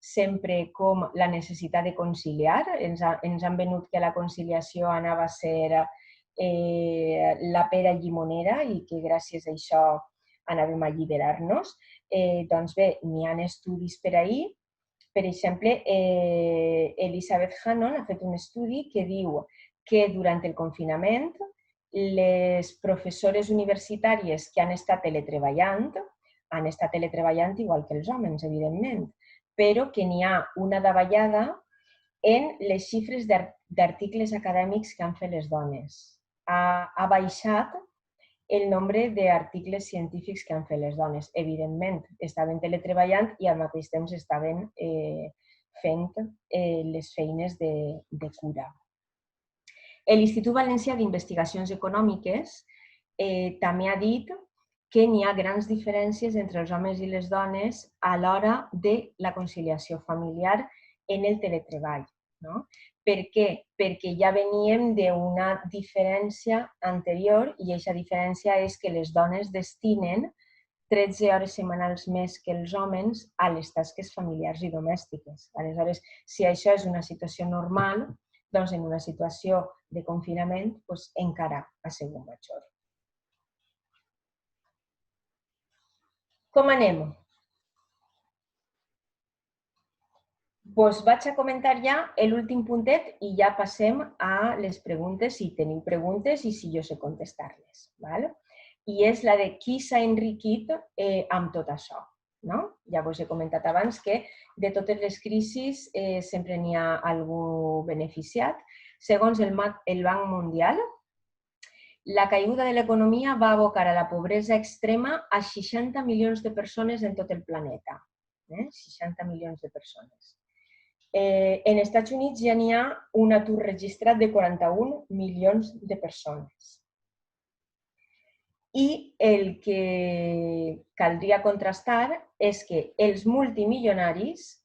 sempre com la necessitat de conciliar, ens han venut que la conciliació anava a ser la pera llimonera i que gràcies a això anàvem a alliberar-nos. Doncs bé, n'hi ha estudis per ahí. Per exemple, Elizabeth Hannon ha fet un estudi que diu que durant el confinament les professores universitàries que han estat teletreballant igual que els homes, evidentment, però que n'hi ha una davallada en les xifres d'articles acadèmics que han fet les dones. Ha baixat el nombre d'articles científics que han fet les dones. Evidentment, estaven teletreballant i al mateix temps estaven fent les feines de cura. L'Institut Valencià d'Investigacions Econòmiques també ha dit que n'hi ha grans diferències entre els homes i les dones a l'hora de la conciliació familiar en el teletreball. Per què? Perquè ja veníem d'una diferència anterior i aquesta diferència és que les dones destinen 13 hores setmanals més que els homes a les tasques familiars i domèstiques. Aleshores, si això és una situació normal, doncs en una situació de confinament encara ha sigut major. Com anem? Vaig a comentar ja l'últim puntet i ja passem a les preguntes, si teniu preguntes i si jo sé contestar-les. I és la de qui s'ha enriquit amb tot això. Ja us he comentat abans que de totes les crisis sempre n'hi ha algú beneficiat. Segons el Banc Mundial, la caiguda de l'economia va abocar a la pobresa extrema a 60 milions de persones en tot el planeta. 60 milions de persones. En Estats Units ja n'hi ha un atur registrat de 41 milions de persones. I el que caldria contrastar és que els multimilionaris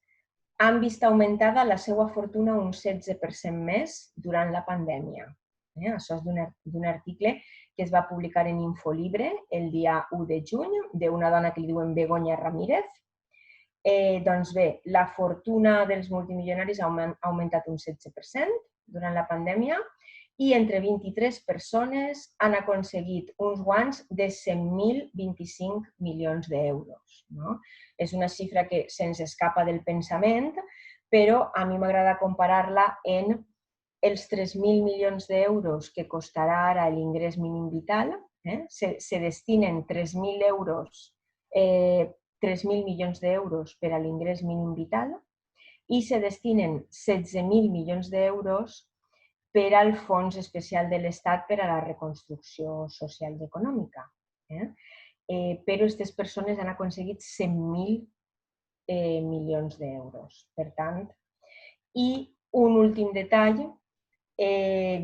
han vist augmentada la seva fortuna un 16% més durant la pandèmia. Això és d'un article que es va publicar en Infolibre el dia 1 de juny d'una dona que li diuen Begoña Ramírez. Doncs bé, la fortuna dels multimilionaris ha augmentat un 16% durant la pandèmia i entre 23 persones han aconseguit uns guanys de 100.025 milions d'euros. És una xifra que se'ns escapa del pensament, però a mi m'agrada comparar-la en els 3.000 milions d'euros que costarà ara l'ingrés mínim vital. Se destinen 3.000 milions d'euros per a l'ingrés mínim vital i se destinen 16.000 milions d'euros per al Fons Especial de l'Estat per a la Reconstrucció Social i Econòmica. Però aquestes persones han aconseguit 100.000 milions d'euros. Per tant, i un últim detall,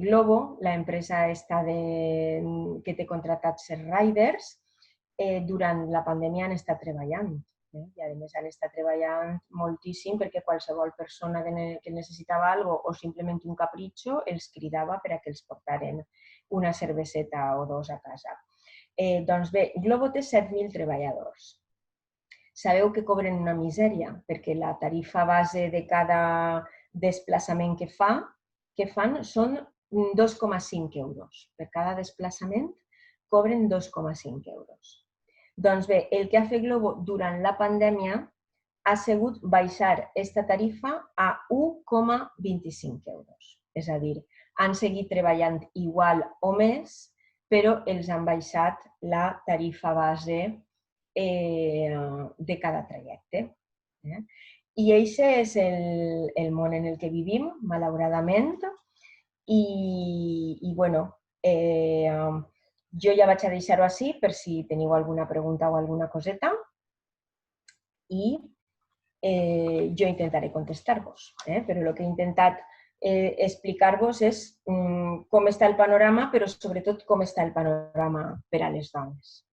Glovo, l'empresa que té contratats els riders, durant la pandèmia han estat treballant. I a més han estat treballant moltíssim perquè qualsevol persona que necessitava alguna cosa o simplement un capritxo els cridava per a que els portaren una cerveseta o dos a casa. Doncs bé, Glovo té 7.000 treballadors. Sabeu que cobren una misèria perquè la tarifa base de cada desplaçament que fan són 2,5 euros. Per cada desplaçament cobren 2,5 euros. Doncs bé, el que ha fet Glovo durant la pandèmia ha sigut baixar aquesta tarifa a 1,25 euros. És a dir, han seguit treballant igual o més, però els han baixat la tarifa base de cada trajecte. I aquest és el món en el que vivim, malauradament, i bueno, jo ja vaig a deixar-ho així per si teniu alguna pregunta o alguna coseta i jo intentaré contestar-vos, però el que he intentat explicar-vos és com està el panorama, però sobretot com està el panorama per a les dones.